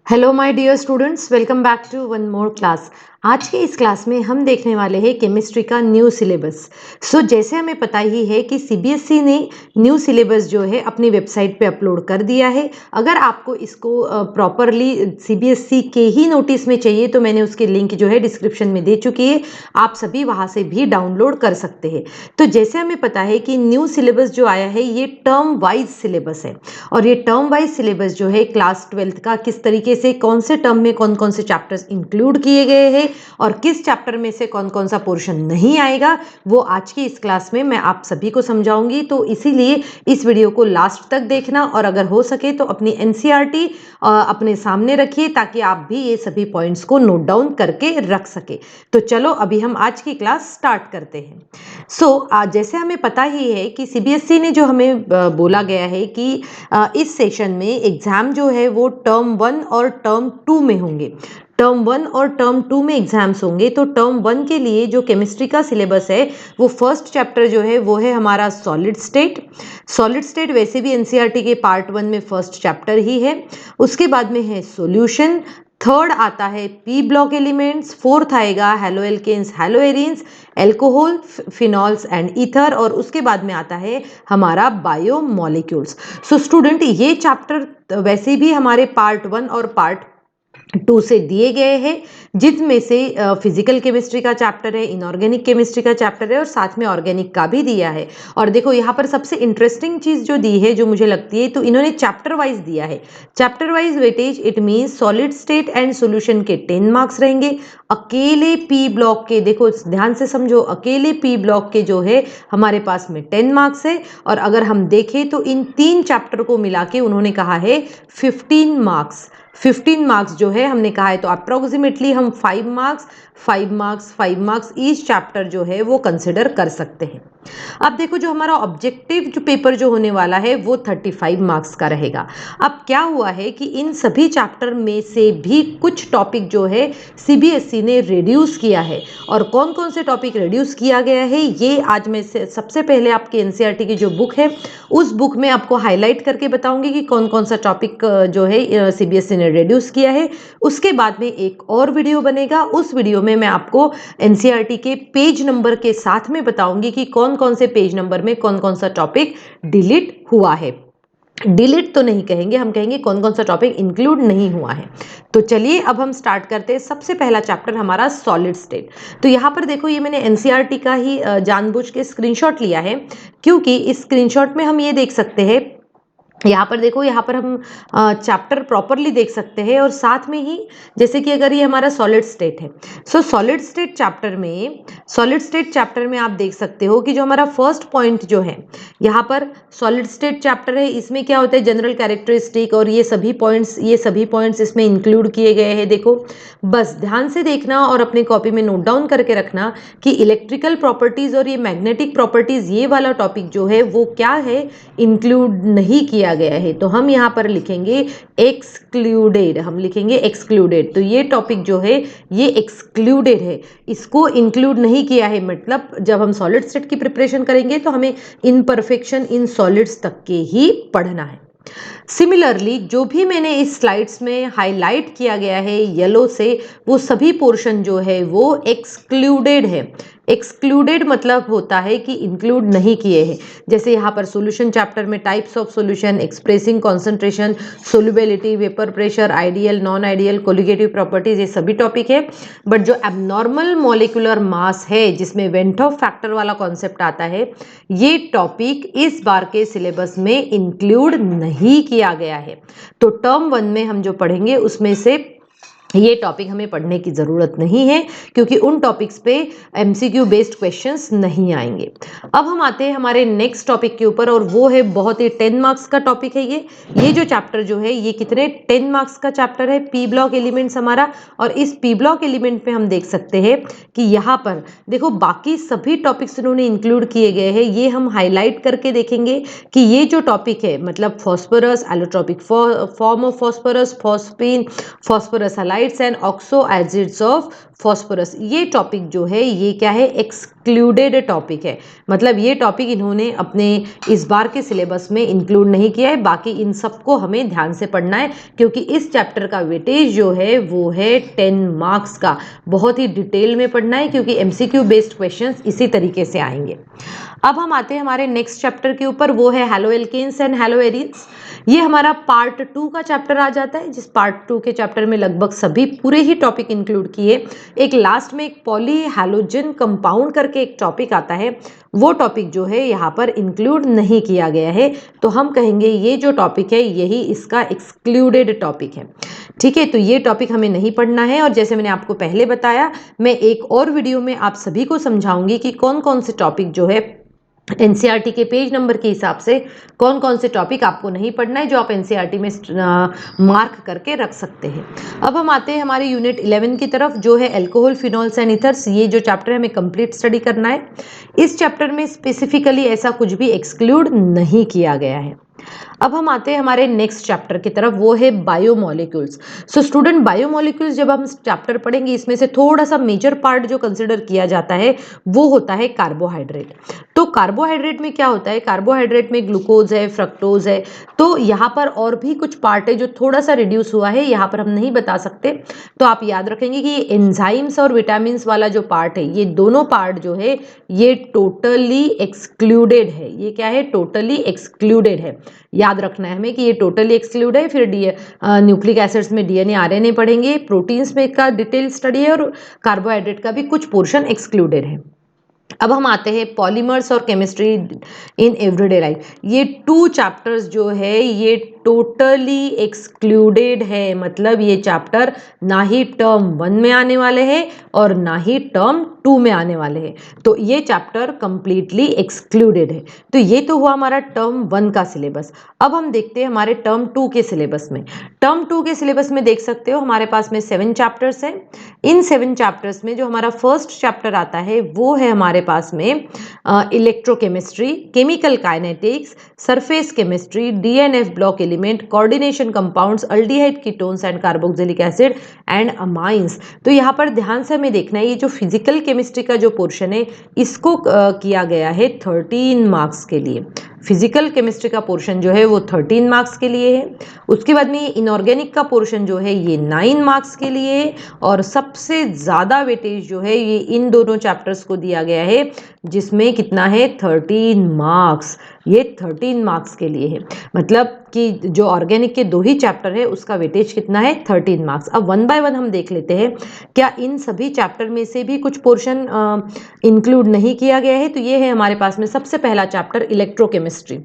Hello my dear students, welcome back to one more class. आज के इस class में हम देखने वाले हैं केमिस्ट्री का न्यू सिलेबस। जैसे हमें पता ही है कि सीबीएसई ने न्यू सिलेबस जो है अपनी वेबसाइट पे अपलोड कर दिया है। अगर आपको इसको प्रॉपरली सीबीएसई के ही नोटिस में चाहिए तो मैंने उसके लिंक जो है डिस्क्रिप्शन में दे चुकी है, आप सभी वहाँ से भी डाउनलोड कर सकते हैं। तो जैसे हमें पता है कि न्यू सिलेबस जो आया है ये टर्म वाइज सिलेबस है, और ये टर्म वाइज सिलेबस जो है क्लास 12th का किस तरीके से कौन से टर्म में कौन कौन से चैप्टर्स इंक्लूड किए गए हैं और किस चैप्टर में से कौन कौन सा पोर्शन नहीं आएगा, वो आज की इस क्लास में मैं आप सभी को समझाऊंगी। तो इसीलिए इस वीडियो को लास्ट तक देखना, और अगर हो सके तो अपनी एनसीईआरटी अपने सामने रखिए ताकि आप भी ये सभी पॉइंट्स को नोट डाउन करके रख सके। तो चलो अभी हम आज की क्लास स्टार्ट करते हैं। आज जैसे हमें पता ही है कि सीबीएसई ने जो हमें बोला गया है कि इस सेशन में एग्जाम जो है वो टर्म 1 और टर्म 2 में होंगे। टर्म 1 और टर्म 2 में एग्जाम्स होंगे। तो टर्म 1 के लिए जो केमिस्ट्री का सिलेबस है वो फर्स्ट चैप्टर जो है वो है हमारा सॉलिड स्टेट। सॉलिड स्टेट वैसे भी एनसीईआरटी के पार्ट 1 में फर्स्ट चैप्टर ही है। उसके बाद में है सॉल्यूशन, थर्ड आता है पी ब्लॉक एलिमेंट्स, फोर्थ आएगा haloalkanes हेलोएरिन्स, alcohol, phenols and ether, और उसके बाद में आता है हमारा बायो मॉलिक्यूल्स। स्टूडेंट ये चैप्टर वैसे भी हमारे पार्ट 1 और पार्ट 2 से दिए गए हैं, जिसमें से फिजिकल केमिस्ट्री का चैप्टर है, इनऑर्गेनिक केमिस्ट्री का चैप्टर है और साथ में ऑर्गेनिक का भी दिया है। और देखो यहाँ पर सबसे इंटरेस्टिंग चीज जो दी है, जो मुझे लगती है, तो इन्होंने चैप्टर वाइज दिया है। Chapter wise weightage, it means solid state and solution के 10 मार्क्स रहेंगे। अकेले पी ब्लॉक के, देखो ध्यान से समझो, अकेले पी ब्लॉक के जो है हमारे पास में 10 मार्क्स है। और अगर हम देखें तो इन 3 चैप्टर को मिला के उन्होंने कहा है 15 मार्क्स जो है हमने कहा है। तो अप्रोक्सीमेटली हम 5 मार्क्स ईच चैप्टर जो है वो कंसिडर कर सकते हैं। अब देखो जो हमारा ऑब्जेक्टिव जो पेपर जो होने वाला है वो 35 मार्क्स का रहेगा। अब क्या हुआ है कि इन सभी चैप्टर में से भी कुछ टॉपिक जो है सीबीएसई ने रिड्यूस किया है, और कौन कौन से टॉपिक रिड्यूस किया गया है ये आज मैं सबसे पहले आपकी एनसीईआरटी की जो बुक है उस बुक में आपको हाईलाइट करके बताऊंगी कि कौन कौन सा टॉपिक जो है सीबीएसई ने रिड्यूस किया है। उसके बाद में एक और वीडियो बनेगा, उस वीडियो में मैं आपको एनसीईआरटी के पेज नंबर के साथ में बताऊंगी कि कौन कौन से पेज नंबर में कौन कौन सा टॉपिक डिलीट हुआ है। डिलीट तो नहीं कहेंगे, हम कहेंगे कौन कौन सा टॉपिक इंक्लूड नहीं हुआ है। तो चलिए अब हम स्टार्ट करते हैं। सबसे पहला चैप्टर हमारा सॉलिड स्टेट। तो यहाँ पर देखो ये मैंने एनसीईआरटी का ही जानबूझ के स्क्रीनशॉट लिया है, क्योंकि इस स्क्रीनशॉट में हम ये देख सकते हैं, यहाँ पर देखो, यहाँ पर हम चैप्टर प्रॉपरली देख सकते हैं, और साथ में ही जैसे कि अगर ये हमारा सॉलिड स्टेट है, सॉलिड स्टेट चैप्टर में आप देख सकते हो कि जो हमारा फर्स्ट पॉइंट जो है, यहाँ पर सॉलिड स्टेट चैप्टर है, इसमें क्या होता है जनरल कैरेक्टरिस्टिक, और ये सभी पॉइंट्स इसमें इंक्लूड किए गए हैं। देखो बस ध्यान से देखना और अपनी कॉपी में नोट डाउन करके रखना कि इलेक्ट्रिकल प्रॉपर्टीज और ये मैग्नेटिक प्रॉपर्टीज, ये वाला टॉपिक जो है वो क्या है, इंक्लूड नहीं किया गया है। तो हम यहाँ पर लिखेंगे एक्सक्लूडेड, हम लिखेंगे एक्सक्लूडेड। तो ये टॉपिक जो है ये एक्सक्लूडेड है, इसको इंक्लूड नहीं किया है। मतलब जब हम सॉलिड स्टेट की प्रिपरेशन करेंगे तो हमें इनपरफेक्शन इन सॉलिड्स तक के ही पढ़ना है। सिमिलरली जो भी मैंने इस स्लाइड्स में हाईलाइट किया गया है येलो से, वो सभी पोर्शन जो है वो एक्सक्लूडेड है। एक्सक्लूडेड मतलब होता है कि इंक्लूड नहीं किए हैं। जैसे यहाँ पर सॉल्यूशन चैप्टर में types of solution, expressing concentration, solubility, vapour pressure, ideal, non ideal, colligative properties, ये सभी टॉपिक है। बट जो एबनॉर्मल मॉलिक्यूलर मास है, जिसमें वेंट ऑफ फैक्टर वाला कॉन्सेप्ट आता है, ये टॉपिक इस बार के सिलेबस में इंक्लूड नहीं किया गया है। तो टर्म 1 में हम जो पढ़ेंगे उसमें से ये टॉपिक हमें पढ़ने की ज़रूरत नहीं है, क्योंकि उन टॉपिक्स पे एमसीक्यू बेस्ड क्वेश्चंस नहीं आएंगे। अब हम आते हैं हमारे नेक्स्ट टॉपिक के ऊपर, और वो है बहुत ही 10 मार्क्स का टॉपिक है ये जो चैप्टर जो है ये कितने 10 मार्क्स का चैप्टर है, पी ब्लॉक एलिमेंट्स हमारा। और इस पी ब्लॉक एलिमेंट में हम देख सकते हैं कि यहाँ पर देखो बाकी सभी टॉपिक्स उन्होंने इंक्लूड किए गए हैं, ये हम हाईलाइट करके देखेंगे कि ये जो टॉपिक है, मतलब phosphorus, allotropic form of phosphorus, phosphine, phosphorus and oxo acids of phosphorus, ये टॉपिक जो है ये क्या है, एक्सक्लूडेड टॉपिक है, मतलब ये टॉपिक इन्होंने अपने इस बार के सिलेबस में इंक्लूड नहीं किया है। बाकी इन सबको हमें ध्यान से पढ़ना है, क्योंकि इस चैप्टर का वेटेज जो है वो है 10 मार्क्स का। बहुत ही डिटेल में पढ़ना है, क्योंकि एमसीक्यू बेस्ड क्वेश्चंस इसी तरीके से आएंगे। अब हम आते हैं हमारे नेक्स्ट चैप्टर के ऊपर, वो है हैलोएल्केन्स एंड हैलोएरीन्स। ये हमारा पार्ट 2 का चैप्टर आ जाता है, जिस पार्ट 2 के चैप्टर में लगभग सभी पूरे ही टॉपिक इंक्लूड किए। एक लास्ट में एक पॉली हैलोजन कंपाउंड करके एक टॉपिक आता है, वो टॉपिक जो है यहाँ पर इंक्लूड नहीं किया गया है, तो हम कहेंगे ये जो टॉपिक है यही इसका एक्सक्लूडेड टॉपिक है। ठीक है, तो ये टॉपिक हमें नहीं पढ़ना है। और जैसे मैंने आपको पहले बताया, मैं एक और वीडियो में आप सभी को समझाऊंगी कि कौन कौन से टॉपिक जो है एनसीईआरटी के पेज नंबर के हिसाब से कौन कौन से टॉपिक आपको नहीं पढ़ना है, जो आप एनसीईआरटी में मार्क करके रख सकते हैं। अब हम आते हैं हमारे यूनिट 11 की तरफ, जो है अल्कोहल, फिनॉल्स एंड ईथर्स। ये जो चैप्टर है हमें कंप्लीट स्टडी करना है। इस चैप्टर में स्पेसिफिकली ऐसा कुछ भी एक्सक्लूड नहीं किया गया है। अब हम आते हैं हमारे नेक्स्ट चैप्टर की तरफ, वो है बायोमोलिक्यूल्स। सो स्टूडेंट, बायोमोलिक्यूल्स जब हम चैप्टर पढ़ेंगे, इसमें से थोड़ा सा मेजर पार्ट जो कंसिडर किया जाता है वो होता है कार्बोहाइड्रेट। तो कार्बोहाइड्रेट में क्या होता है, कार्बोहाइड्रेट में ग्लूकोज है, फ्रक्टोज है, तो यहाँ पर और भी कुछ पार्ट है जो थोड़ा सा रिड्यूस हुआ है, यहाँ पर हम नहीं बता सकते। तो आप याद रखेंगे कि एंजाइम्स और विटामिन वाला जो पार्ट है, ये दोनों पार्ट जो है ये टोटली एक्सक्लूडेड है। ये क्या है, टोटली एक्सक्लूडेड है। याद रखना है हमें कि ये टोटली एक्सक्लूड है। फिर न्यूक्लिक एसिड्स में डीएनए आरएनए पढ़ेंगे, प्रोटीन्स में का डिटेल स्टडी है, और कार्बोहाइड्रेट का भी कुछ पोर्शन एक्सक्लूडेड है। अब हम आते हैं पॉलीमर्स और केमिस्ट्री इन एवरीडे लाइफ। ये 2 चैप्टर्स जो है ये टोटली एक्सक्लूडेड है, मतलब ये चैप्टर ना ही टर्म 1 में आने वाले हैं और ना ही टर्म 2 में आने वाले हैं। तो ये चैप्टर कंप्लीटली एक्सक्लूडेड है। तो ये तो हुआ हमारा टर्म 1 का सिलेबस। अब हम देखते हैं हमारे टर्म 2 के सिलेबस में। टर्म 2 के सिलेबस में देख सकते हो हमारे पास में 7 चैप्टर्स हैं। इन 7 चैप्टर्स में जो हमारा फर्स्ट चैप्टर आता है वो है हमारे पास में electrochemistry, chemical kinetics, surface chemistry, DNF block element, coordination compounds, aldehyde ketones and carboxylic acid and amines. तो यहाँ पर ध्यान से हमें देखना है, ये जो फिजिकल केमिस्ट्री का जो पोर्शन है इसको किया गया है 13 मार्क्स के लिए। फिजिकल केमिस्ट्री का पोर्शन जो है वो 13 मार्क्स के लिए है। उसके बाद में ये इनऑर्गेनिक का पोर्शन जो है ये 9 मार्क्स के लिए है। और सबसे ज़्यादा वेटेज जो है ये इन दोनों चैप्टर्स को दिया गया है, जिसमें कितना है 13 मार्क्स। ये 13 मार्क्स के लिए है, मतलब कि जो ऑर्गेनिक के 2 ही चैप्टर है उसका वेटेज कितना है 13 मार्क्स। अब 1 बाय 1 हम देख लेते हैं, क्या इन सभी चैप्टर में से भी कुछ पोर्शन इंक्लूड नहीं किया गया है। तो ये है हमारे पास में सबसे पहला चैप्टर इलेक्ट्रोकेमिस्ट्री।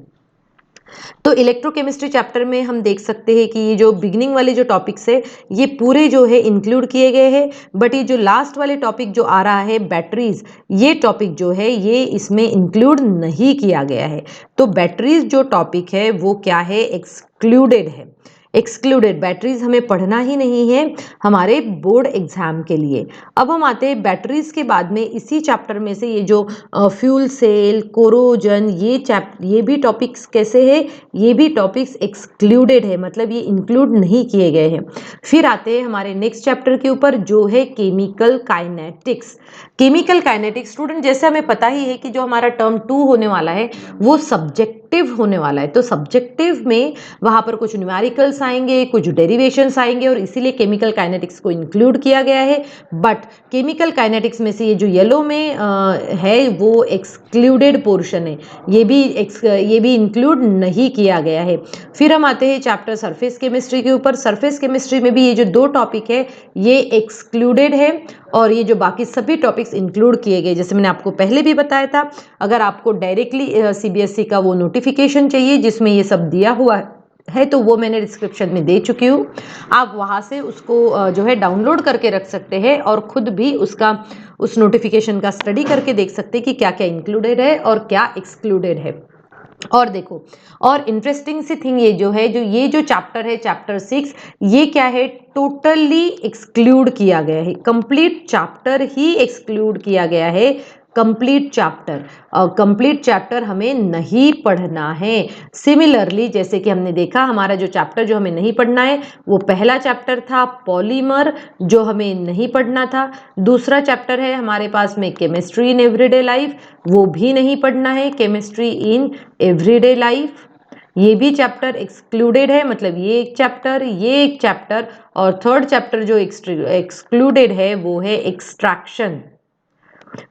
तो इलेक्ट्रोकेमिस्ट्री चैप्टर में हम देख सकते हैं कि ये जो बिगिनिंग वाले जो टॉपिक्स है ये पूरे जो है इंक्लूड किए गए हैं, बट ये जो लास्ट वाले टॉपिक जो आ रहा है बैटरीज, ये टॉपिक जो है ये इसमें इंक्लूड नहीं किया गया है। तो बैटरीज जो टॉपिक है वो क्या है, एक्सक्लूडेड है। एक्सक्लूडेड, बैटरीज हमें पढ़ना ही नहीं है हमारे बोर्ड एग्जाम के लिए। अब हम आते हैं बैटरीज के बाद में इसी चैप्टर में से ये जो फ्यूल सेल, कोरोजन, ये भी टॉपिक्स कैसे है, ये भी टॉपिक्स एक्सक्लूडेड है, मतलब ये इंक्लूड नहीं किए गए हैं। फिर आते हैं हमारे नेक्स्ट चैप्टर के ऊपर, जो है chemical kinetics. Chemical kinetics student, जैसे हमें पता ही है कि जो हमारा टर्म 2 होने वाला है वो सब्जेक्टिव होने वाला है। तो सब्जेक्टिव में वहां पर कुछ न्यूमेरिकल्स आएंगे, कुछ डेरिवेशंस आएंगे, और इसीलिए केमिकल काइनेटिक्स को इंक्लूड किया गया है। बट केमिकल काइनेटिक्स में से ये जो येलो में है वो एक्सक्लूडेड पोर्शन है, ये भी इंक्लूड नहीं किया गया है। फिर हम आते हैं चैप्टर सरफेस केमिस्ट्री के ऊपर। सरफेस केमिस्ट्री में भी ये जो 2 टॉपिक है ये एक्सक्लूडेड है, और ये जो बाकी सभी टॉपिक्स इंक्लूड किए गए, जैसे मैंने आपको पहले भी बताया था, अगर आपको डायरेक्टली सीबीएसई का वो नोटिफिकेशन चाहिए जिसमें ये सब दिया हुआ है तो वो मैंने डिस्क्रिप्शन में दे चुकी हूँ। आप वहाँ से उसको जो है डाउनलोड करके रख सकते हैं, और खुद भी उस नोटिफिकेशन का स्टडी करके देख सकते हैं कि क्या क्या इंक्लूडेड है और क्या एक्सक्लूडेड है। और देखो, और इंटरेस्टिंग सी थिंग ये जो चैप्टर है, चैप्टर 6, ये क्या है, टोटली एक्सक्लूड किया गया है। कंप्लीट चैप्टर ही एक्सक्लूड किया गया है कंप्लीट चैप्टर, कंप्लीट चैप्टर हमें नहीं पढ़ना है। सिमिलरली जैसे कि हमने देखा हमारा जो चैप्टर जो हमें नहीं पढ़ना है वो पहला चैप्टर था पॉलीमर, जो हमें नहीं पढ़ना था। दूसरा चैप्टर है हमारे पास में केमिस्ट्री इन एवरीडे लाइफ, वो भी नहीं पढ़ना है, केमिस्ट्री इन एवरीडे लाइफ, ये भी चैप्टर एक्सक्लूडेड है। मतलब ये एक चैप्टर और थर्ड चैप्टर जो एक्सक्लूडेड है वो है एक्सट्रैक्शन,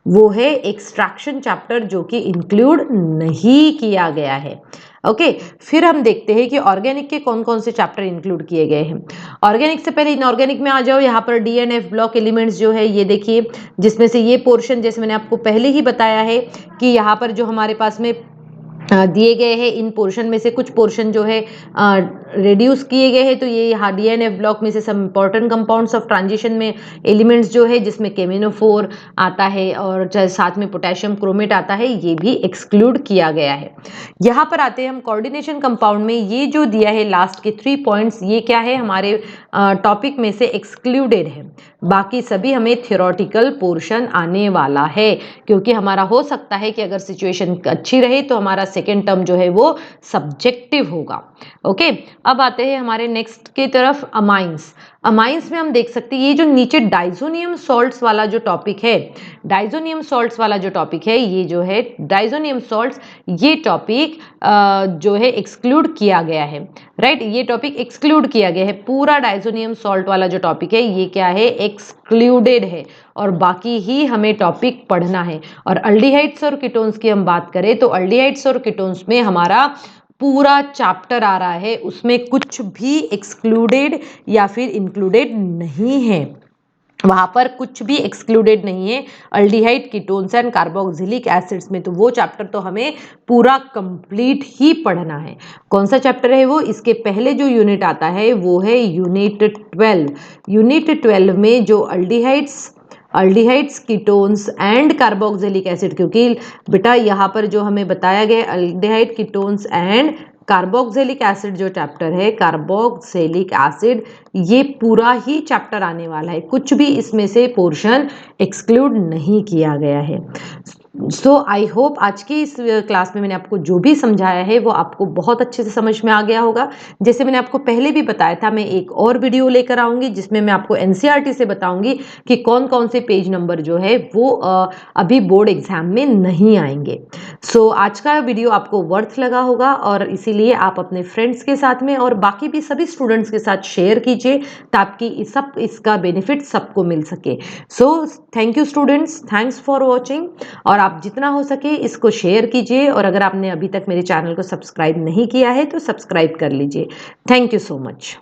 वो है एक्सट्रैक्शन चैप्टर जो कि इंक्लूड नहीं किया गया है। ओके फिर हम देखते हैं कि ऑर्गेनिक के कौन कौन से चैप्टर इंक्लूड किए गए हैं। ऑर्गेनिक से पहले इनऑर्गेनिक में आ जाओ। यहाँ पर D and F block elements जो है ये देखिए, जिसमें से ये पोर्शन जैसे मैंने आपको पहले ही बताया है कि यहाँ पर जो हमारे पास में दिए गए हैं, इन पोर्शन में से कुछ पोर्शन जो है रिड्यूस किए गए हैं। तो ये यहाँ डीएनएफ ब्लॉक में से some important compounds of transition में एलिमेंट्स जो है जिसमें केमिनोफोर आता है और साथ में पोटेशियम क्रोमेट आता है, ये भी एक्सक्लूड किया गया है। यहाँ पर आते हैं हम कोऑर्डिनेशन कंपाउंड में। ये जो दिया है लास्ट के 3 पॉइंट्स, ये क्या है हमारे टॉपिक में से एक्सक्लूडेड है। बाकी सभी हमें थियोरटिकल पोर्शन आने वाला है, क्योंकि हमारा हो सकता है कि अगर सिचुएशन अच्छी रहे तो हमारा सेकेंड टर्म जो है वो सब्जेक्टिव होगा। ओके अब आते हैं हमारे नेक्स्ट की तरफ, अमाइंस। अमाइंस में हम देख सकते हैं ये जो नीचे डाइजोनियम सॉल्ट्स वाला जो टॉपिक है, डाइजोनियम सॉल्ट्स वाला जो टॉपिक है, ये जो है डाइजोनियम सॉल्ट्स, ये टॉपिक जो है एक्सक्लूड किया गया है। राइट ये टॉपिक एक्सक्लूड किया गया है। पूरा डाइजोनियम सॉल्ट वाला जो टॉपिक है ये क्या है, एक्सक्लूडेड है, और बाकी ही हमें टॉपिक पढ़ना है। और अल्डिहाइड्स और कीटोन्स की हम बात करें तो अल्डिहाइड्स और कीटोन्स में हमारा पूरा चैप्टर आ रहा है, उसमें कुछ भी एक्सक्लूडेड या फिर इंक्लूडेड नहीं है, वहां पर कुछ भी एक्सक्लूडेड नहीं है aldehyde ketones and carboxylic acids में। तो वो चैप्टर तो हमें पूरा कंप्लीट ही पढ़ना है। कौन सा चैप्टर है वो, इसके पहले जो यूनिट आता है वो है यूनिट 12। यूनिट 12 में जो aldehydes ketones and carboxylic acid, क्योंकि बेटा यहाँ पर जो हमें बताया गया aldehyde ketones and carboxylic acid जो चैप्टर है, कार्बोक्सिलिक एसिड, ये पूरा ही चैप्टर आने वाला है, कुछ भी इसमें से पोर्शन एक्सक्लूड नहीं किया गया है। सो आई होप आज की इस क्लास में मैंने आपको जो भी समझाया है वो आपको बहुत अच्छे से समझ में आ गया होगा। जैसे मैंने आपको पहले भी बताया था, मैं एक और वीडियो लेकर आऊंगी जिसमें मैं आपको एनसीईआरटी से बताऊंगी कि कौन कौन से पेज नंबर जो है वो अभी बोर्ड एग्जाम में नहीं आएंगे। सो आज का वीडियो आपको वर्थ लगा होगा और इसीलिए आप अपने फ्रेंड्स के साथ में और बाकी भी सभी स्टूडेंट्स के साथ शेयर कीजिए ताकि इसका बेनिफिट सबको मिल सके। So thank you students, thanks for watching. और आप जितना हो सके इसको शेयर कीजिए, और अगर आपने अभी तक मेरे चैनल को सब्सक्राइब नहीं किया है तो सब्सक्राइब कर लीजिए। Thank you so much.